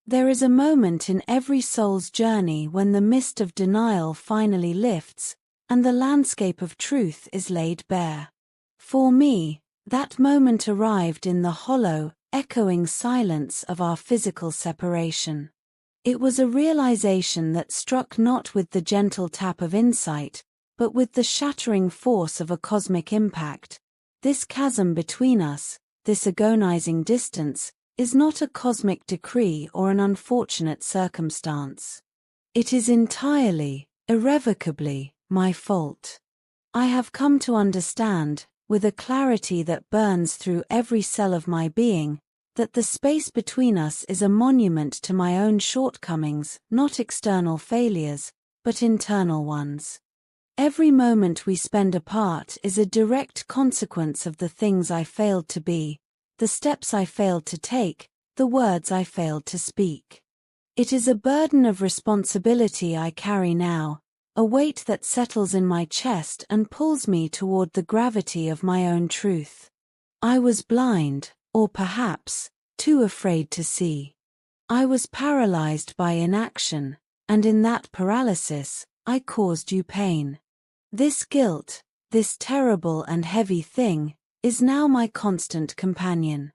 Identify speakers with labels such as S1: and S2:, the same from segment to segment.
S1: There is a moment in every soul's journey when the mist of denial finally lifts, and the landscape of truth is laid bare. For me, that moment arrived in the hollow, echoing silence of our physical separation. It was a realization that struck not with the gentle tap of insight, but with the shattering force of a cosmic impact. This chasm between us, this agonizing distance, is not a cosmic decree or an unfortunate circumstance. It is entirely, irrevocably, my fault. I have come to understand, with a clarity that burns through every cell of my being, that the space between us is a monument to my own shortcomings, not external failures, but internal ones. Every moment we spend apart is a direct consequence of the things I failed to be, the steps I failed to take, the words I failed to speak. It is a burden of responsibility I carry now, a weight that settles in my chest and pulls me toward the gravity of my own truth. I was blind, or perhaps, too afraid to see. I was paralyzed by inaction, and in that paralysis, I caused you pain. This guilt, this terrible and heavy thing, is now my constant companion.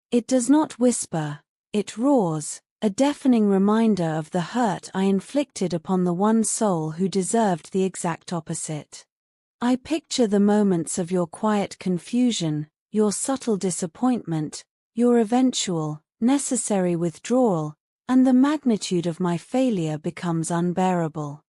S1: It does not whisper, it roars, a deafening reminder of the hurt I inflicted upon the one soul who deserved the exact opposite. I picture the moments of your quiet confusion, your subtle disappointment, your eventual, necessary withdrawal, and the magnitude of my failure becomes unbearable.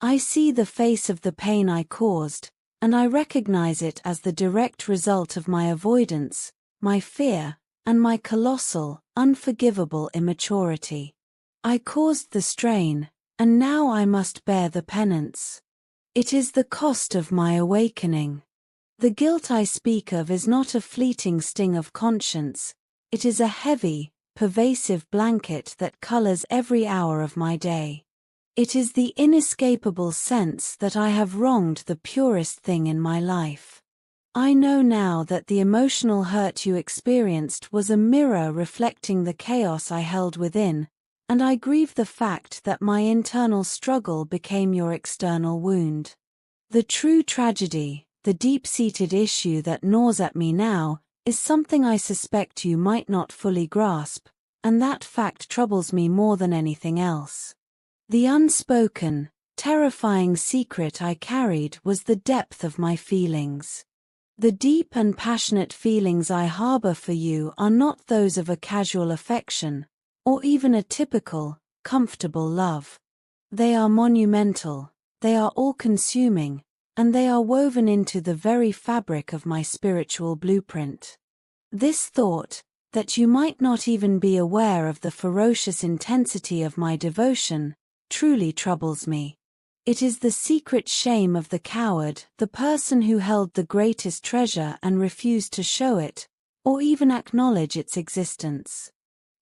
S1: I see the face of the pain I caused, and I recognize it as the direct result of my avoidance, my fear, and my colossal, unforgivable immaturity. I caused the strain, and now I must bear the penance. It is the cost of my awakening. The guilt I speak of is not a fleeting sting of conscience, it is a heavy, pervasive blanket that colors every hour of my day. It is the inescapable sense that I have wronged the purest thing in my life. I know now that the emotional hurt you experienced was a mirror reflecting the chaos I held within, and I grieve the fact that my internal struggle became your external wound. The true tragedy, the deep-seated issue that gnaws at me now, is something I suspect you might not fully grasp, and that fact troubles me more than anything else. The unspoken, terrifying secret I carried was the depth of my feelings. The deep and passionate feelings I harbor for you are not those of a casual affection, or even a typical, comfortable love. They are monumental, they are all-consuming, and they are woven into the very fabric of my spiritual blueprint. This thought, that you might not even be aware of the ferocious intensity of my devotion, truly troubles me. It is the secret shame of the coward, the person who held the greatest treasure and refused to show it, or even acknowledge its existence.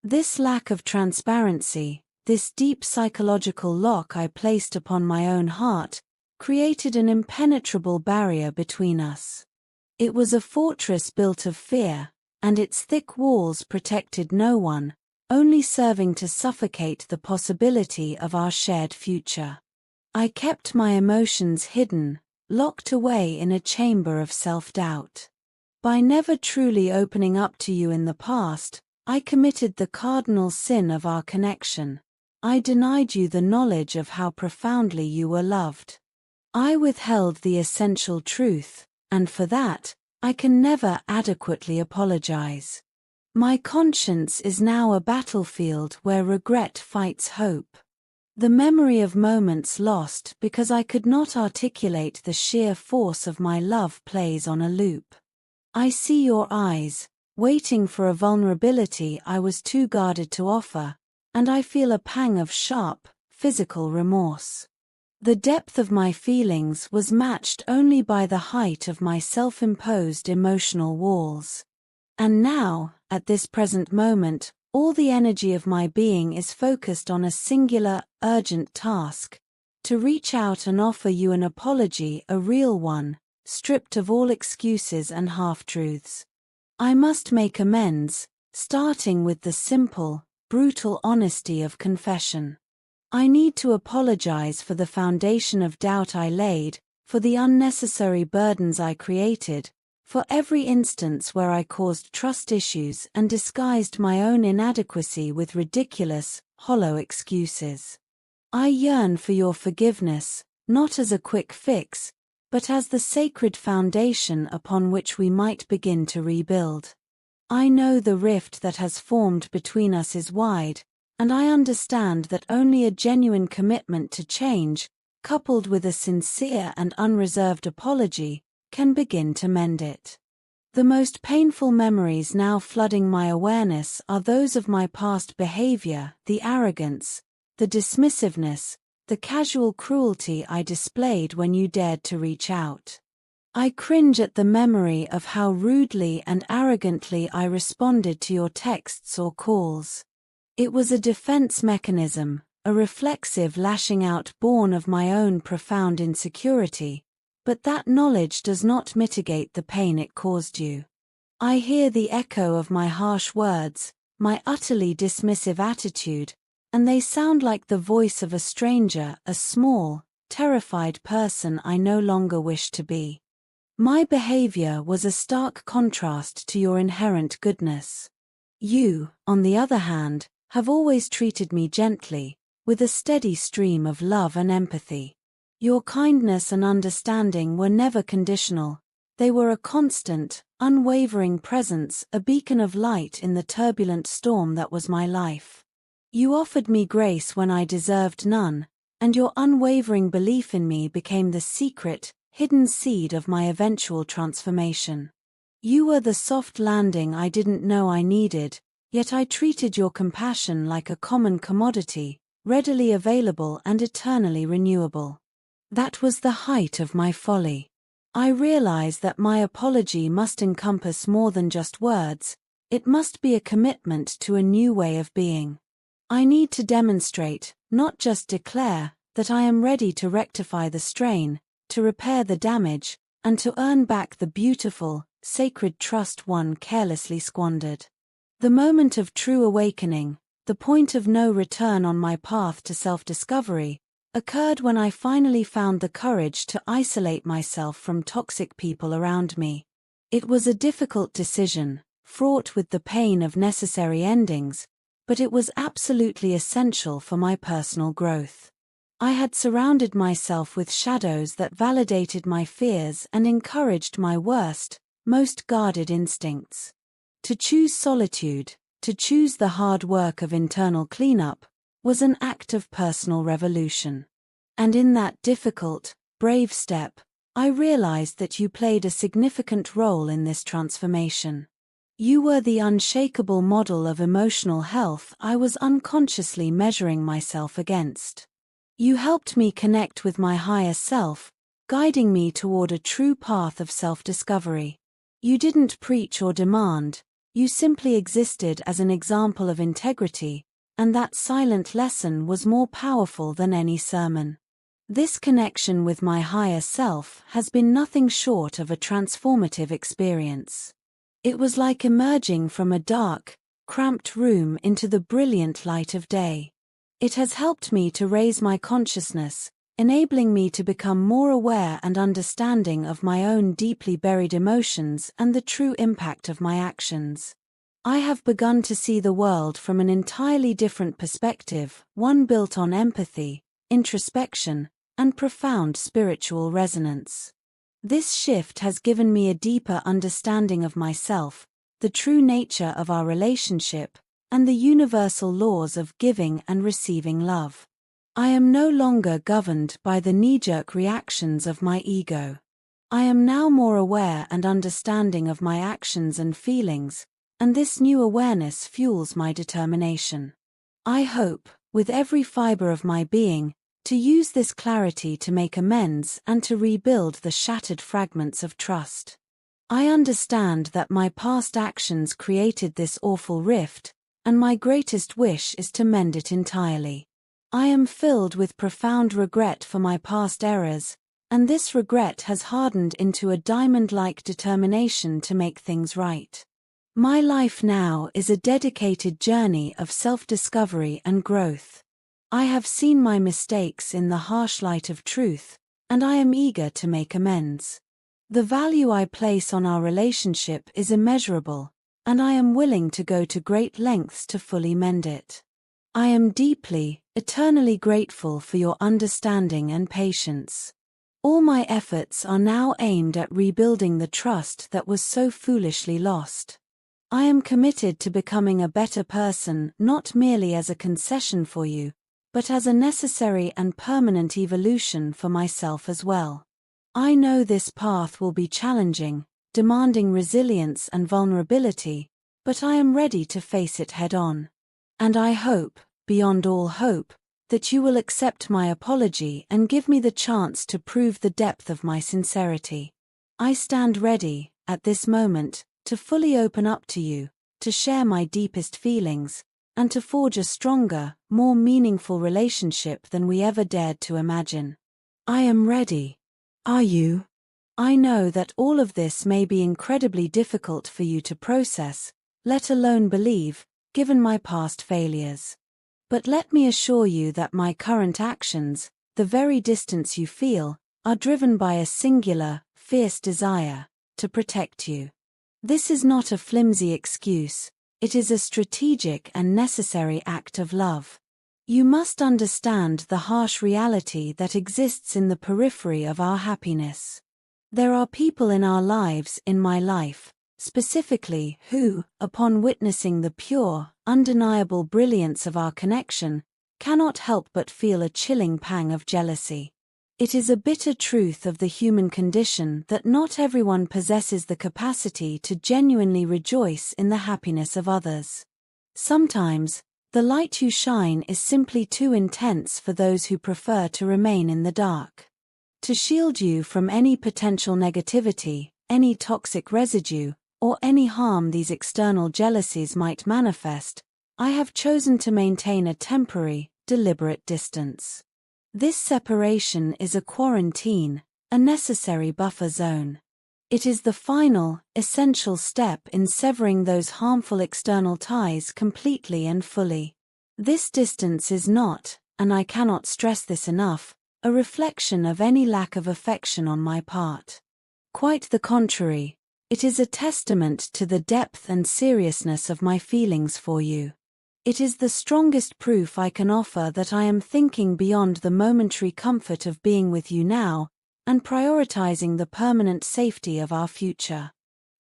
S1: This lack of transparency, this deep psychological lock I placed upon my own heart, created an impenetrable barrier between us. It was a fortress built of fear, and its thick walls protected no one, only serving to suffocate the possibility of our shared future. I kept my emotions hidden, locked away in a chamber of self-doubt. By never truly opening up to you in the past, I committed the cardinal sin of our connection. I denied you the knowledge of how profoundly you were loved. I withheld the essential truth, and for that, I can never adequately apologize. My conscience is now a battlefield where regret fights hope. The memory of moments lost because I could not articulate the sheer force of my love plays on a loop. I see your eyes, waiting for a vulnerability I was too guarded to offer, and I feel a pang of sharp, physical remorse. The depth of my feelings was matched only by the height of my self-imposed emotional walls. And now, at this present moment, all the energy of my being is focused on a singular, urgent task: to reach out and offer you an apology, a real one, stripped of all excuses and half-truths. I must make amends, starting with the simple, brutal honesty of confession. I need to apologize for the foundation of doubt I laid, for the unnecessary burdens I created, for every instance where I caused trust issues and disguised my own inadequacy with ridiculous, hollow excuses. I yearn for your forgiveness, not as a quick fix, but as the sacred foundation upon which we might begin to rebuild. I know the rift that has formed between us is wide, and I understand that only a genuine commitment to change, coupled with a sincere and unreserved apology, can begin to mend it. The most painful memories now flooding my awareness are those of my past behavior, the arrogance, the dismissiveness, the casual cruelty I displayed when you dared to reach out. I cringe at the memory of how rudely and arrogantly I responded to your texts or calls. It was a defense mechanism, a reflexive lashing out born of my own profound insecurity, but that knowledge does not mitigate the pain it caused you. I hear the echo of my harsh words, my utterly dismissive attitude, and they sound like the voice of a stranger, a small, terrified person I no longer wish to be. My behavior was a stark contrast to your inherent goodness. You, on the other hand, have always treated me gently, with a steady stream of love and empathy. Your kindness and understanding were never conditional, they were a constant, unwavering presence, a beacon of light in the turbulent storm that was my life. You offered me grace when I deserved none, and your unwavering belief in me became the secret, hidden seed of my eventual transformation. You were the soft landing I didn't know I needed, yet I treated your compassion like a common commodity, readily available and eternally renewable. That was the height of my folly. I realize that my apology must encompass more than just words, it must be a commitment to a new way of being. I need to demonstrate, not just declare, that I am ready to rectify the strain, to repair the damage, and to earn back the beautiful, sacred trust one carelessly squandered. The moment of true awakening, the point of no return on my path to self-discovery, occurred when I finally found the courage to isolate myself from toxic people around me. It was a difficult decision, fraught with the pain of necessary endings, but it was absolutely essential for my personal growth. I had surrounded myself with shadows that validated my fears and encouraged my worst, most guarded instincts. To choose solitude, to choose the hard work of internal cleanup, was an act of personal revolution. And in that difficult, brave step, I realized that you played a significant role in this transformation. You were the unshakable model of emotional health I was unconsciously measuring myself against. You helped me connect with my higher self, guiding me toward a true path of self-discovery. You didn't preach or demand, you simply existed as an example of integrity, and that silent lesson was more powerful than any sermon. This connection with my higher self has been nothing short of a transformative experience. It was like emerging from a dark, cramped room into the brilliant light of day. It has helped me to raise my consciousness, enabling me to become more aware and understanding of my own deeply buried emotions and the true impact of my actions. I have begun to see the world from an entirely different perspective, one built on empathy, introspection, and profound spiritual resonance. This shift has given me a deeper understanding of myself, the true nature of our relationship, and the universal laws of giving and receiving love. I am no longer governed by the knee-jerk reactions of my ego. I am now more aware and understanding of my actions and feelings, and this new awareness fuels my determination. I hope, with every fiber of my being, to use this clarity to make amends and to rebuild the shattered fragments of trust. I understand that my past actions created this awful rift, and my greatest wish is to mend it entirely. I am filled with profound regret for my past errors, and this regret has hardened into a diamond-like determination to make things right. My life now is a dedicated journey of self-discovery and growth. I have seen my mistakes in the harsh light of truth, and I am eager to make amends. The value I place on our relationship is immeasurable, and I am willing to go to great lengths to fully mend it. I am deeply, eternally grateful for your understanding and patience. All my efforts are now aimed at rebuilding the trust that was so foolishly lost. I am committed to becoming a better person, not merely as a concession for you, but as a necessary and permanent evolution for myself as well. I know this path will be challenging, demanding resilience and vulnerability, but I am ready to face it head-on. And I hope, beyond all hope, that you will accept my apology and give me the chance to prove the depth of my sincerity. I stand ready, at this moment, to fully open up to you, to share my deepest feelings, and to forge a stronger, more meaningful relationship than we ever dared to imagine. I am ready. Are you? I know that all of this may be incredibly difficult for you to process, let alone believe, given my past failures. But let me assure you that my current actions, the very distance you feel, are driven by a singular, fierce desire to protect you. This is not a flimsy excuse, it is a strategic and necessary act of love. You must understand the harsh reality that exists in the periphery of our happiness. There are people in our lives, in my life, specifically, who, upon witnessing the pure, undeniable brilliance of our connection, cannot help but feel a chilling pang of jealousy. It is a bitter truth of the human condition that not everyone possesses the capacity to genuinely rejoice in the happiness of others. Sometimes, the light you shine is simply too intense for those who prefer to remain in the dark. To shield you from any potential negativity, any toxic residue, or any harm these external jealousies might manifest, I have chosen to maintain a temporary, deliberate distance. This separation is a quarantine, a necessary buffer zone. It is the final, essential step in severing those harmful external ties completely and fully. This distance is not, and I cannot stress this enough, a reflection of any lack of affection on my part. Quite the contrary, it is a testament to the depth and seriousness of my feelings for you. It is the strongest proof I can offer that I am thinking beyond the momentary comfort of being with you now, and prioritizing the permanent safety of our future.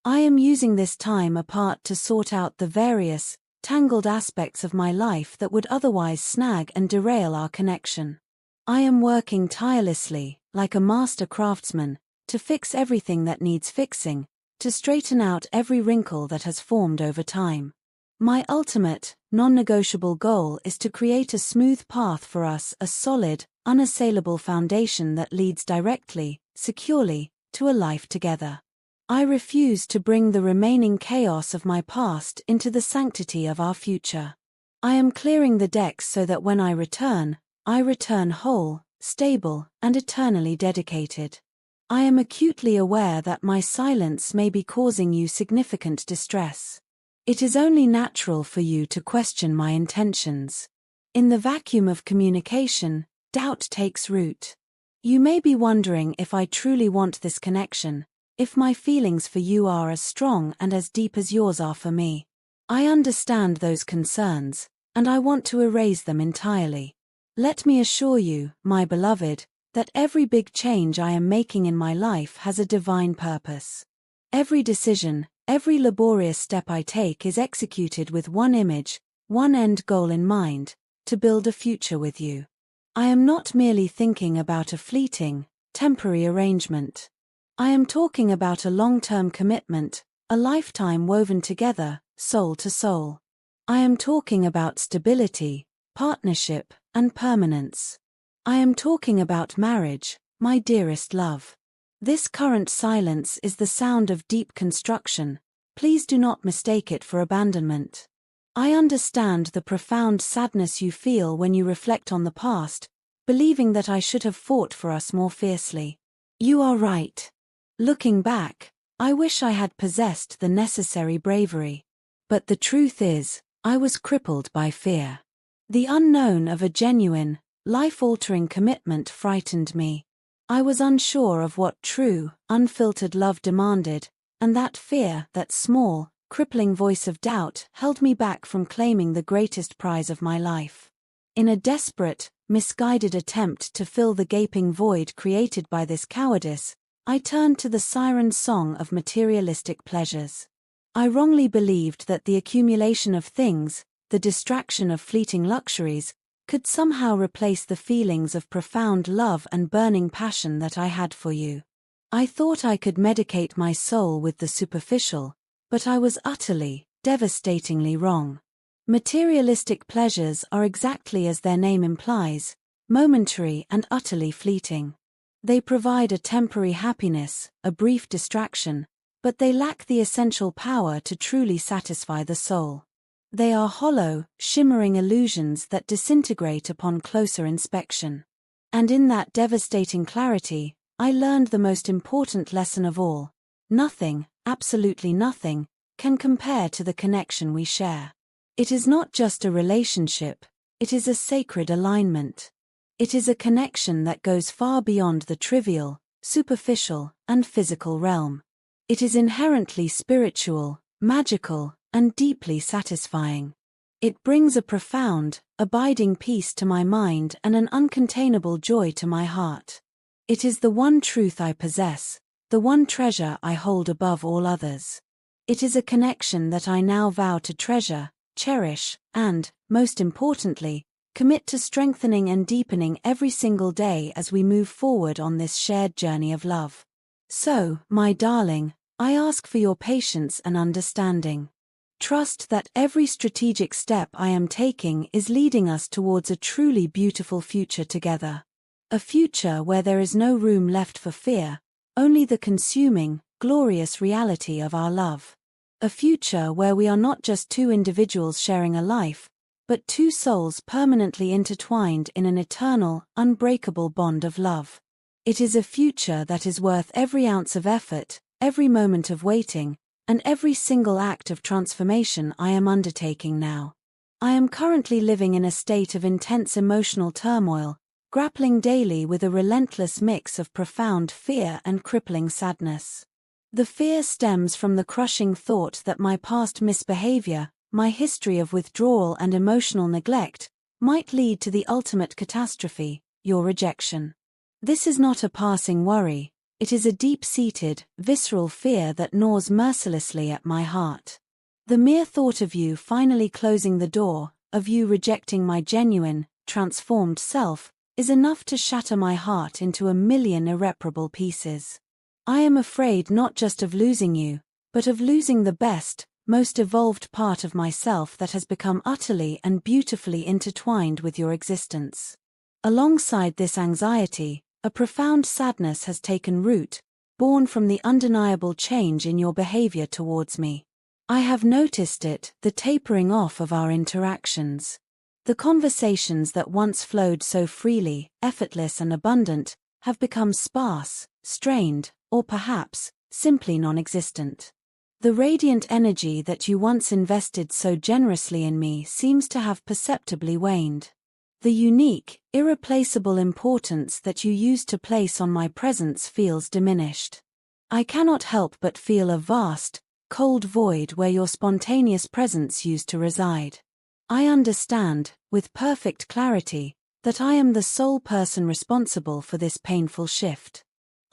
S1: I am using this time apart to sort out the various, tangled aspects of my life that would otherwise snag and derail our connection. I am working tirelessly, like a master craftsman, to fix everything that needs fixing, to straighten out every wrinkle that has formed over time. My ultimate, non-negotiable goal is to create a smooth path for us, a solid, unassailable foundation that leads directly, securely, to a life together. I refuse to bring the remaining chaos of my past into the sanctity of our future. I am clearing the decks so that when I return whole, stable, and eternally dedicated. I am acutely aware that my silence may be causing you significant distress. It is only natural for you to question my intentions. In the vacuum of communication, doubt takes root. You may be wondering if I truly want this connection, if my feelings for you are as strong and as deep as yours are for me. I understand those concerns, and I want to erase them entirely. Let me assure you, my beloved, that every big change I am making in my life has a divine purpose. Every decision, every laborious step I take is executed with one image, one end goal in mind, to build a future with you. I am not merely thinking about a fleeting, temporary arrangement. I am talking about a long-term commitment, a lifetime woven together, soul to soul. I am talking about stability, partnership, and permanence. I am talking about marriage, my dearest love. This current silence is the sound of deep construction. Please do not mistake it for abandonment. I understand the profound sadness you feel when you reflect on the past, believing that I should have fought for us more fiercely. You are right. Looking back, I wish I had possessed the necessary bravery. But the truth is, I was crippled by fear. The unknown of a genuine, life-altering commitment frightened me. I was unsure of what true, unfiltered love demanded, and that fear, that small, crippling voice of doubt, held me back from claiming the greatest prize of my life. In a desperate, misguided attempt to fill the gaping void created by this cowardice, I turned to the siren song of materialistic pleasures. I wrongly believed that the accumulation of things, the distraction of fleeting luxuries, could somehow replace the feelings of profound love and burning passion that I had for you. I thought I could medicate my soul with the superficial, but I was utterly, devastatingly wrong. Materialistic pleasures are exactly as their name implies, momentary and utterly fleeting. They provide a temporary happiness, a brief distraction, but they lack the essential power to truly satisfy the soul. They are hollow, shimmering illusions that disintegrate upon closer inspection. And in that devastating clarity, I learned the most important lesson of all. Nothing, absolutely nothing, can compare to the connection we share. It is not just a relationship, it is a sacred alignment. It is a connection that goes far beyond the trivial, superficial, and physical realm. It is inherently spiritual, magical, and deeply satisfying. It brings a profound, abiding peace to my mind and an uncontainable joy to my heart. It is the one truth I possess, the one treasure I hold above all others. It is a connection that I now vow to treasure, cherish, and, most importantly, commit to strengthening and deepening every single day as we move forward on this shared journey of love. So, my darling, I ask for your patience and understanding. Trust that every strategic step I am taking is leading us towards a truly beautiful future together. A future where there is no room left for fear, only the consuming, glorious reality of our love. A future where we are not just two individuals sharing a life, but two souls permanently intertwined in an eternal, unbreakable bond of love. It is a future that is worth every ounce of effort, every moment of waiting, and every single act of transformation I am undertaking now. I am currently living in a state of intense emotional turmoil, grappling daily with a relentless mix of profound fear and crippling sadness. The fear stems from the crushing thought that my past misbehavior, my history of withdrawal and emotional neglect, might lead to the ultimate catastrophe, your rejection. This is not a passing worry, it is a deep-seated, visceral fear that gnaws mercilessly at my heart. The mere thought of you finally closing the door, of you rejecting my genuine, transformed self, is enough to shatter my heart into a million irreparable pieces. I am afraid not just of losing you, but of losing the best, most evolved part of myself that has become utterly and beautifully intertwined with your existence. Alongside this anxiety, a profound sadness has taken root, born from the undeniable change in your behavior towards me. I have noticed it, the tapering off of our interactions. The conversations that once flowed so freely, effortless and abundant, have become sparse, strained, or perhaps, simply non-existent. The radiant energy that you once invested so generously in me seems to have perceptibly waned. The unique, irreplaceable importance that you used to place on my presence feels diminished. I cannot help but feel a vast, cold void where your spontaneous presence used to reside. I understand, with perfect clarity, that I am the sole person responsible for this painful shift.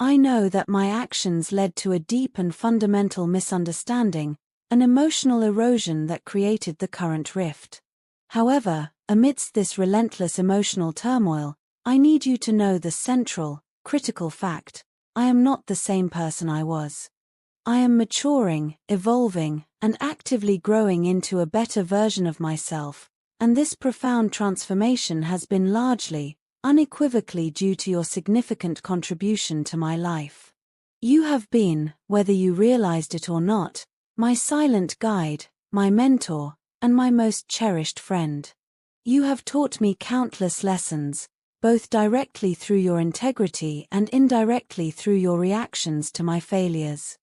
S1: I know that my actions led to a deep and fundamental misunderstanding, an emotional erosion that created the current rift. However, amidst this relentless emotional turmoil, I need you to know the central, critical fact: I am not the same person I was. I am maturing, evolving, and actively growing into a better version of myself, and this profound transformation has been largely, unequivocally due to your significant contribution to my life. You have been, whether you realized it or not, my silent guide, my mentor, and my most cherished friend. You have taught me countless lessons, both directly through your integrity and indirectly through your reactions to my failures.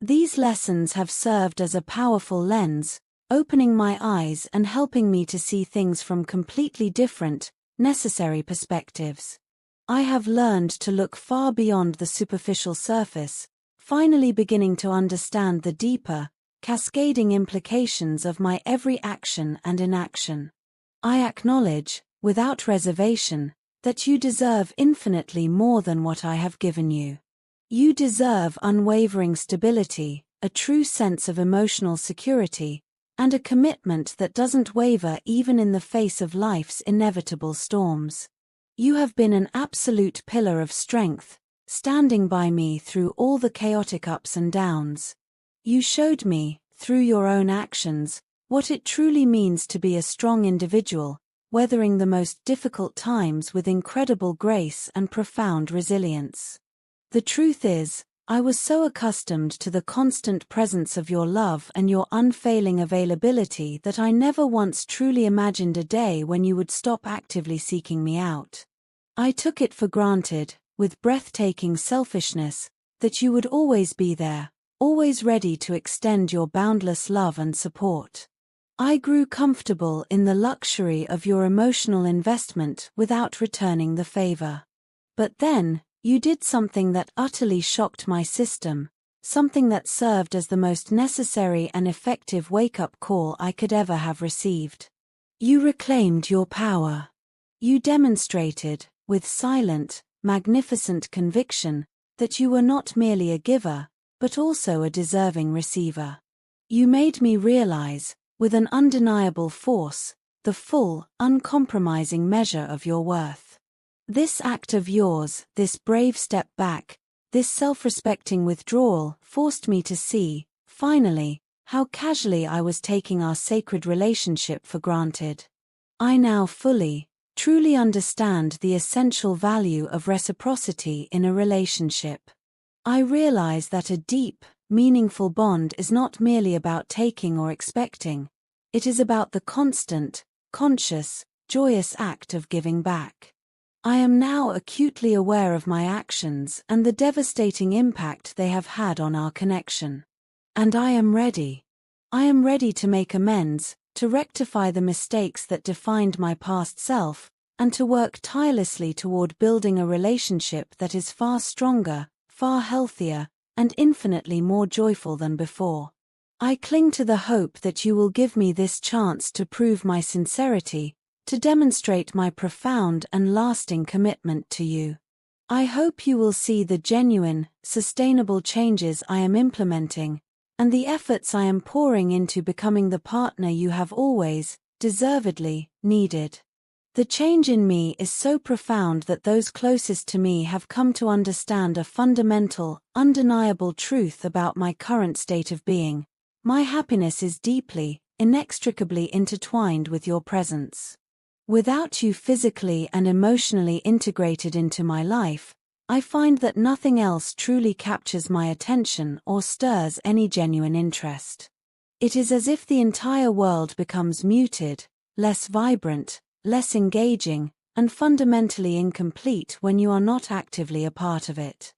S1: These lessons have served as a powerful lens, opening my eyes and helping me to see things from completely different, necessary perspectives. I have learned to look far beyond the superficial surface, finally beginning to understand the deeper, cascading implications of my every action and inaction. I acknowledge, without reservation, that you deserve infinitely more than what I have given you. You deserve unwavering stability, a true sense of emotional security, and a commitment that doesn't waver even in the face of life's inevitable storms. You have been an absolute pillar of strength, standing by me through all the chaotic ups and downs. You showed me, through your own actions, what it truly means to be a strong individual, weathering the most difficult times with incredible grace and profound resilience. The truth is, I was so accustomed to the constant presence of your love and your unfailing availability that I never once truly imagined a day when you would stop actively seeking me out. I took it for granted, with breathtaking selfishness, that you would always be there, always ready to extend your boundless love and support. I grew comfortable in the luxury of your emotional investment without returning the favor. But then, you did something that utterly shocked my system, something that served as the most necessary and effective wake-up call I could ever have received. You reclaimed your power. You demonstrated, with silent, magnificent conviction, that you were not merely a giver, but also a deserving receiver. You made me realize, with an undeniable force, the full, uncompromising measure of your worth. This act of yours, this brave step back, this self-respecting withdrawal, forced me to see, finally, how casually I was taking our sacred relationship for granted. I now fully, truly understand the essential value of reciprocity in a relationship. I realize that a deep, meaningful bond is not merely about taking or expecting. It is about the constant, conscious, joyous act of giving back. I am now acutely aware of my actions and the devastating impact they have had on our connection. And I am ready. I am ready to make amends, to rectify the mistakes that defined my past self, and to work tirelessly toward building a relationship that is far stronger, far healthier, and infinitely more joyful than before. I cling to the hope that you will give me this chance to prove my sincerity, to demonstrate my profound and lasting commitment to you. I hope you will see the genuine, sustainable changes I am implementing, and the efforts I am pouring into becoming the partner you have always, deservedly, needed. The change in me is so profound that those closest to me have come to understand a fundamental, undeniable truth about my current state of being. My happiness is deeply, inextricably intertwined with your presence. Without you physically and emotionally integrated into my life, I find that nothing else truly captures my attention or stirs any genuine interest. It is as if the entire world becomes muted, less vibrant, less engaging, and fundamentally incomplete when you are not actively a part of it.